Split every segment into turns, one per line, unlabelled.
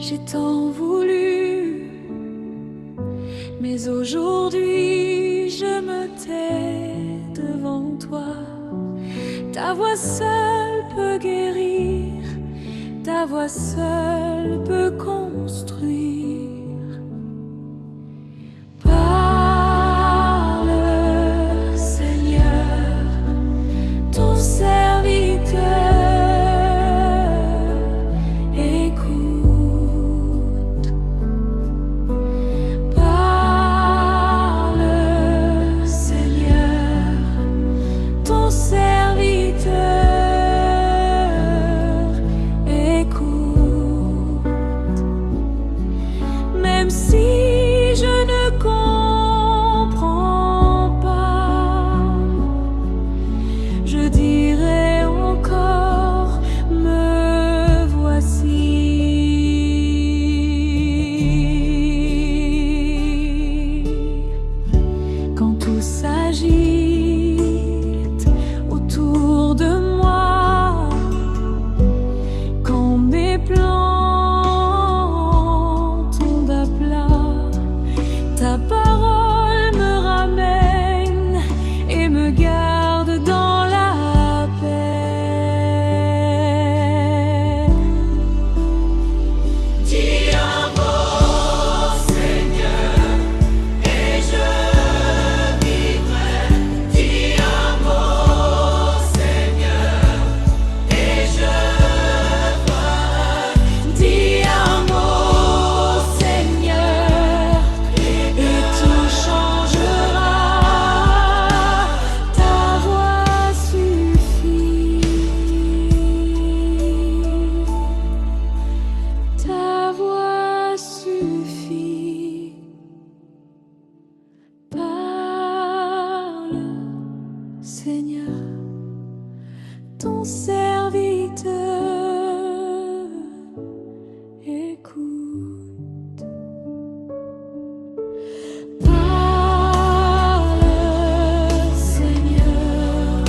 J'ai tant voulu, mais aujourd'hui je me tais devant toi. Ta voix seule peut guérir, ta voix seule peut construire. Parle, Seigneur, ton serviteur écoute. Parle, Seigneur, ton serviteur écoute. Même si je ne comprends pas, je dirai encore, me voici. Quand tout s'agite autour de moi, quand mes plans tombent à plat, ta parole me ramène et me garde dans la paix. Dis un mot, Seigneur, et je vivrai. Dis un mot, Seigneur, et je ferai. Dis un mot, Seigneur, et tout changera. Ta voix suffit. Ta voix suffit. Parle, Seigneur, ton serviteur écoute. Parle, Seigneur,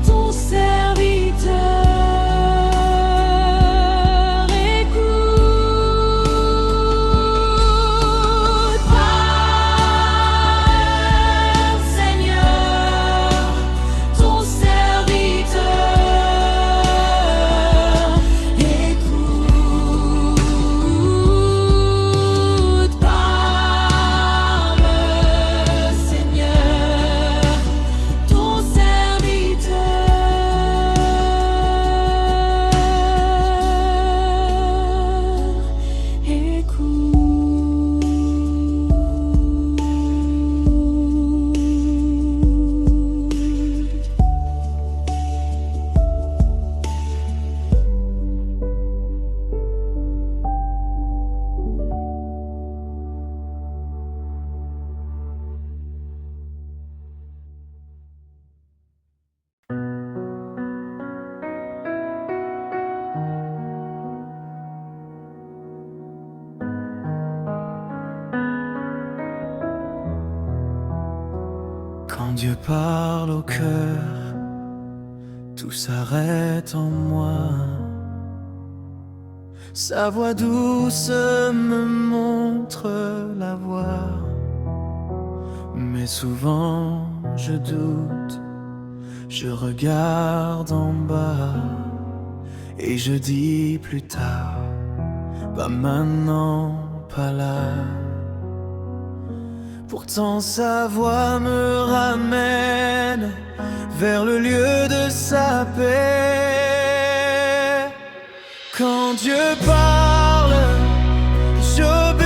ton serviteur écoute. Parle, Seigneur, ton serviteur écoute. Parle, Seigneur, ton serviteur écoute.
Quand Dieu parle au cœur, tout s'arrête en moi. Sa voix douce me montre la voie. Mais souvent je doute, je regarde en bas et je dis plus tard, pas maintenant, pas là. Pourtant sa voix me ramène vers le lieu de sa paix. Quand Dieu parle, j'obéirai,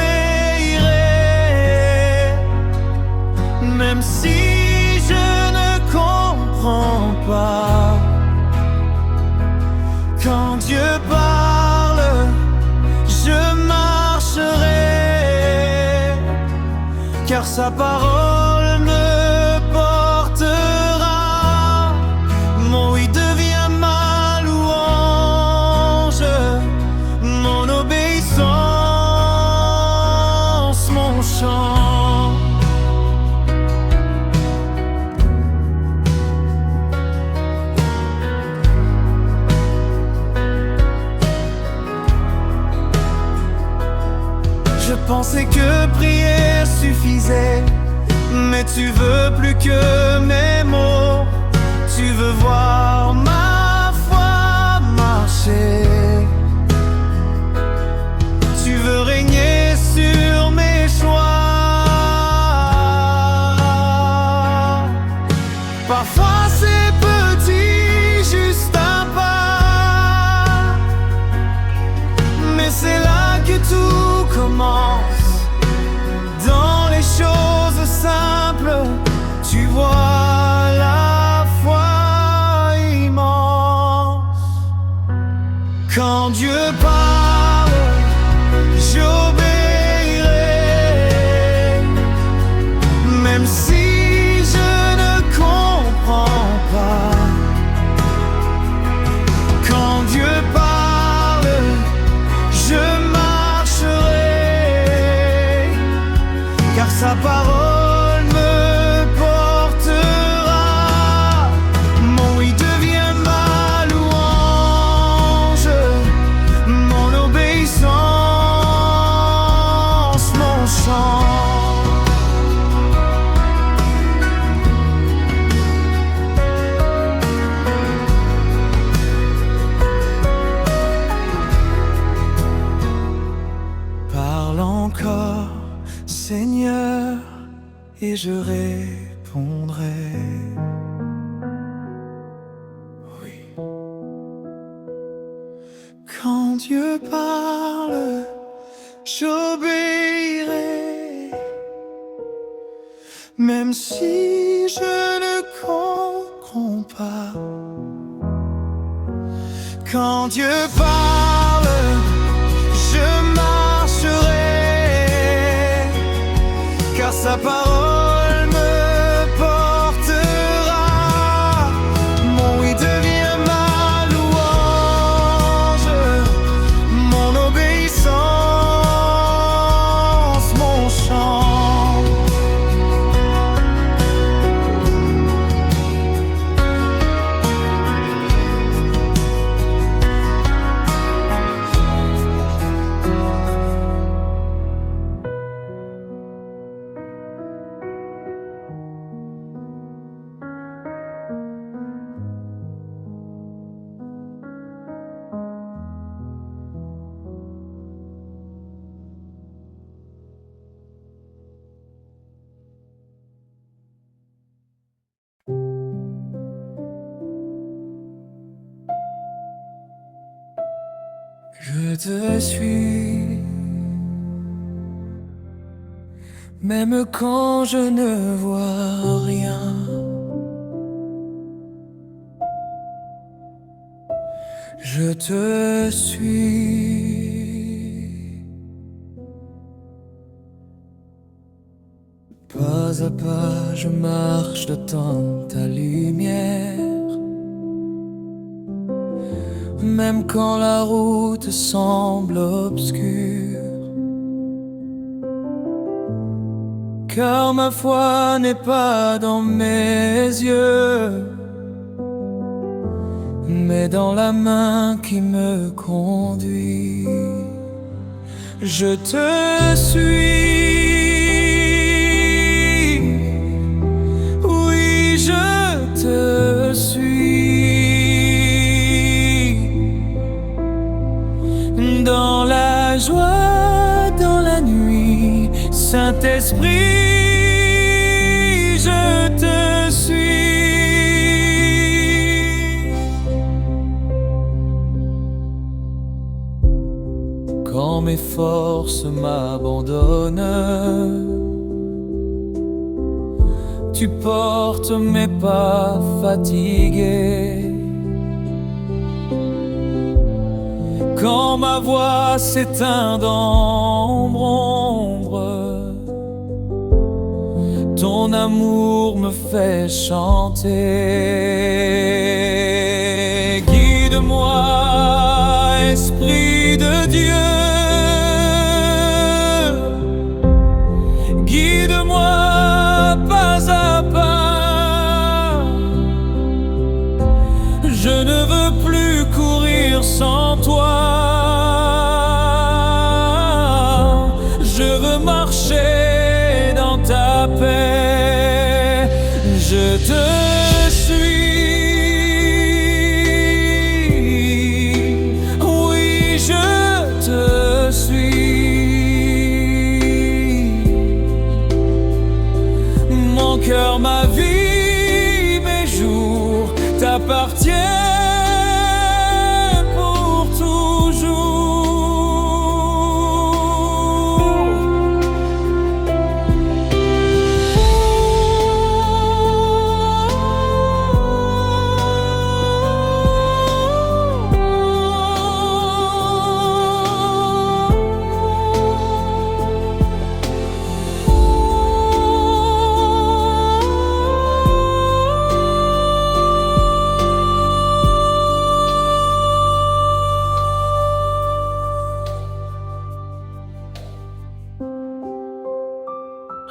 même si je ne comprends pas. Quand Dieu parle, je marcherai, car sa parole me portera. Mon oui devient ma louange, mon obéissance, mon chant. pensais que prier suffisait, mais tu veux plus que mes mots. Tu veux voir ma foi marcher. Tu veux régner sur mes choix. Parfois c'est petit, juste un pas, mais c'est là que tout commence. Dans les choses simples, tu vois la foi immense. Quand Dieu parle, j'obéirai, même si je ne comprends pas. Quand Dieu parle, je marcherai, car sa parole me portera. Mon oui devient ma louange, mon obéissance, mon chant. Parle encore, Seigneur, et je répondrai. Oui. Quand Dieu parle, j'obéirai, même si je ne comprends pas. Quand Dieu parle, je marcherai, car sa parole me portera. Mon oui devient ma louange, mon obéissance, mon chant. Je te suis, même quand je ne vois rien. Je te suis, pas à pas je marche dans ta lumière. Même quand la route semble obscure, car ma foi n'est pas dans mes yeux, mais dans la main qui me conduit. Je te suis, oui je te suis. Dans la joie, dans la nuit, Saint-Esprit, je te suis. Quand mes forces m'abandonnent, tu portes mes pas fatigués. Quand ma voix s'éteint d'ombre en ombre, ton amour me fait chanter. Guide-moi, Esprit de Dieu, guide-moi pas à pas. Je ne veux plus courir sans toi. Je veux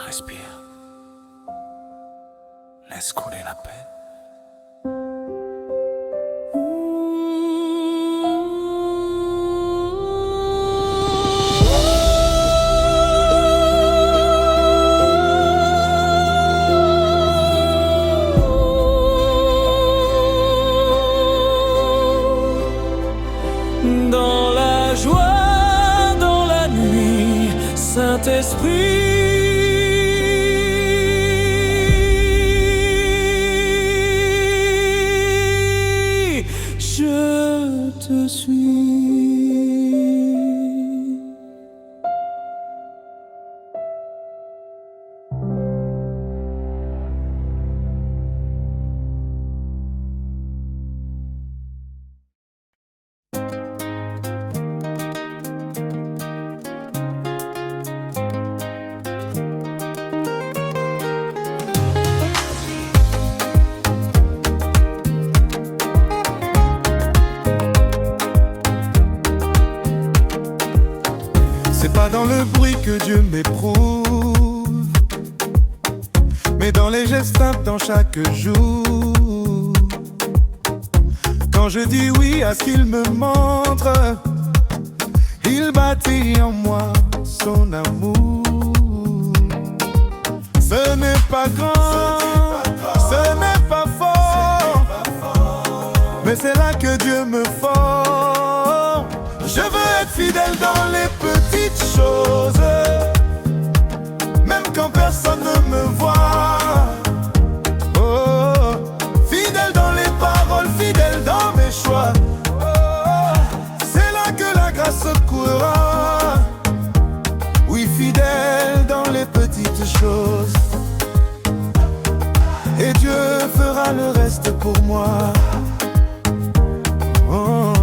Respire. Laisse couler la paix.
Dans la joie, dans la nuit, Saint-Esprit, je te suis.
C'est pas dans le bruit que Dieu m'éprouve, mais dans les gestes simples dans chaque jour. Quand je dis oui à ce qu'il me montre, il bâtit en moi son amour. Ce n'est pas grand, ce n'est pas fort, mais c'est là que Dieu me forme. Je veux être fidèle dans les petites choses, même quand personne ne me voit. Oh, fidèle dans les paroles, fidèle dans mes choix. Oh, c'est là que la grâce courra. Oui, fidèle dans les petites choses, et Dieu fera le reste pour moi. Oh.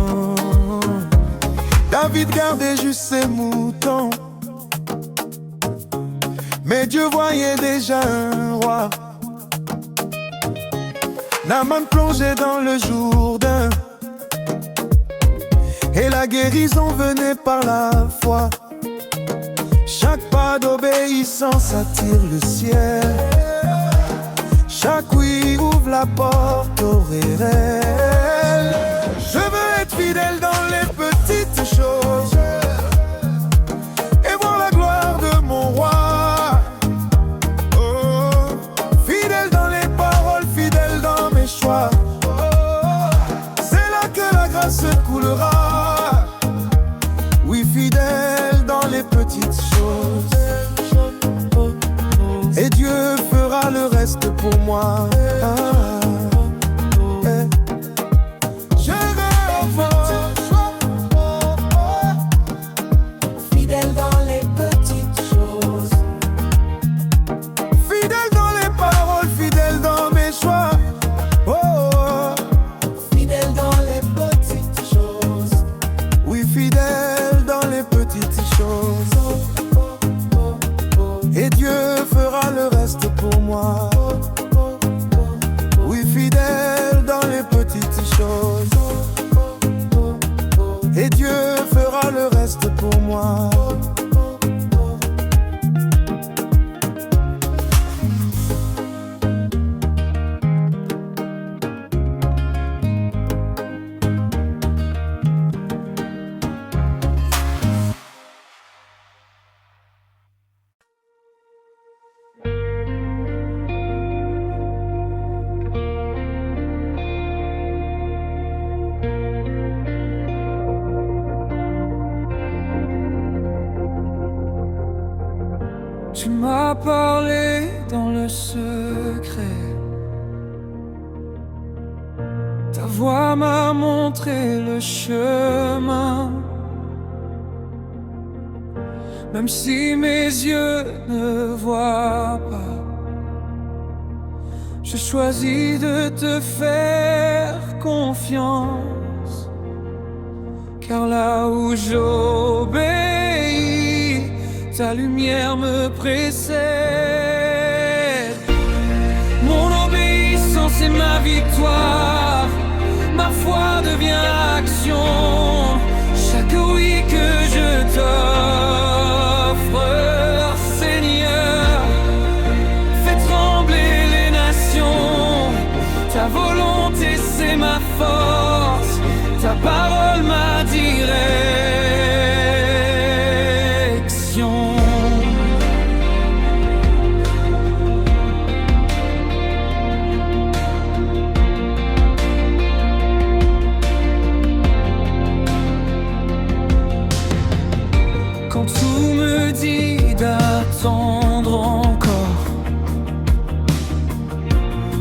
David gardait juste ses moutons, mais Dieu voyait déjà un roi. Naaman plongeait dans le Jourdain, et la guérison venait par la foi. Chaque pas d'obéissance attire le ciel, chaque oui ouvre la porte au réel. Je veux être fidèle dans les petites choses et voir la gloire de mon roi. Oh, fidèle dans les paroles, fidèle dans mes choix. Oh, c'est là que la grâce coulera. Oui, fidèle dans les petites choses, et Dieu fera le reste pour moi.
Fidèle dans les petites choses,
Fidèle dans les paroles, fidèle dans mes choix. Oh,
fidèle dans les petites choses,
oui, fidèle dans les petites choses, et Dieu fera le reste pour moi. Oui, fidèle dans les petites choses, et Dieu fera le reste pour moi.
tu m'as parlé dans le secret. Ta voix m'a montré le chemin. Même si mes yeux ne voient pas, je choisis de te faire confiance. Car là où j'obéis, ta lumière me précède. Mon obéissance est ma victoire, ma foi devient action. Chaque oui que je t'offre, Seigneur, Quand tout me dit d'attendre encore,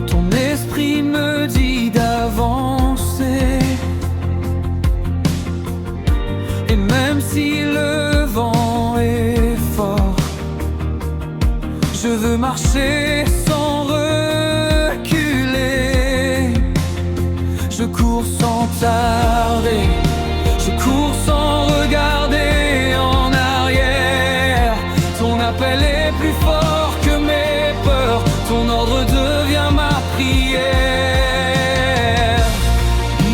ton esprit me dit d'avancer. Et même si le vent est fort, je veux marcher sans reculer. Je cours sans tarder, je cours sans regarder en arrière. Ton appel est plus fort que mes peurs, ton ordre devient ma prière.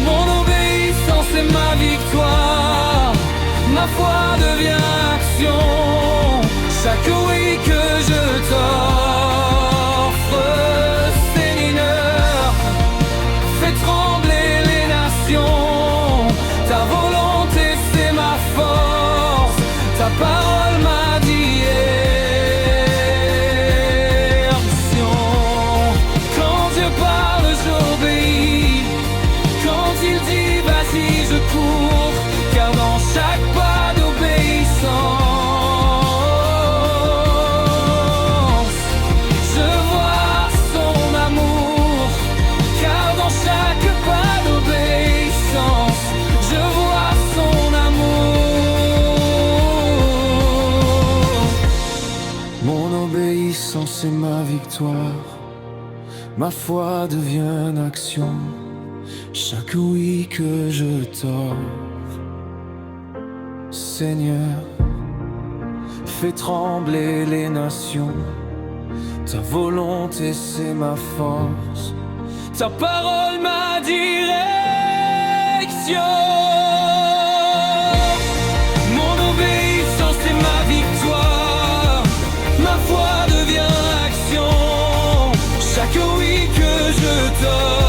Mon obéissance est ma victoire, ma foi devient action. Chaque oui que je t'offre, Seigneur, fais trembler les nations. Ta volonté c'est ma force, ta parole m'a dit action. Quand Dieu parle j'obéis, quand il dit vas-y je cours, car dans chaque pas d'obéissance je vois son amour. Car dans chaque pas d'obéissance je vois son amour. Mon obéissance est ma victoire, ma foi devient une action. Chaque oui que je t'offre, Seigneur, fais trembler les nations. Ta volonté c'est ma force, ta parole ma direction. Mon obéissance c'est ma victoire, ma foi devient action. Chaque oui que je t'offre,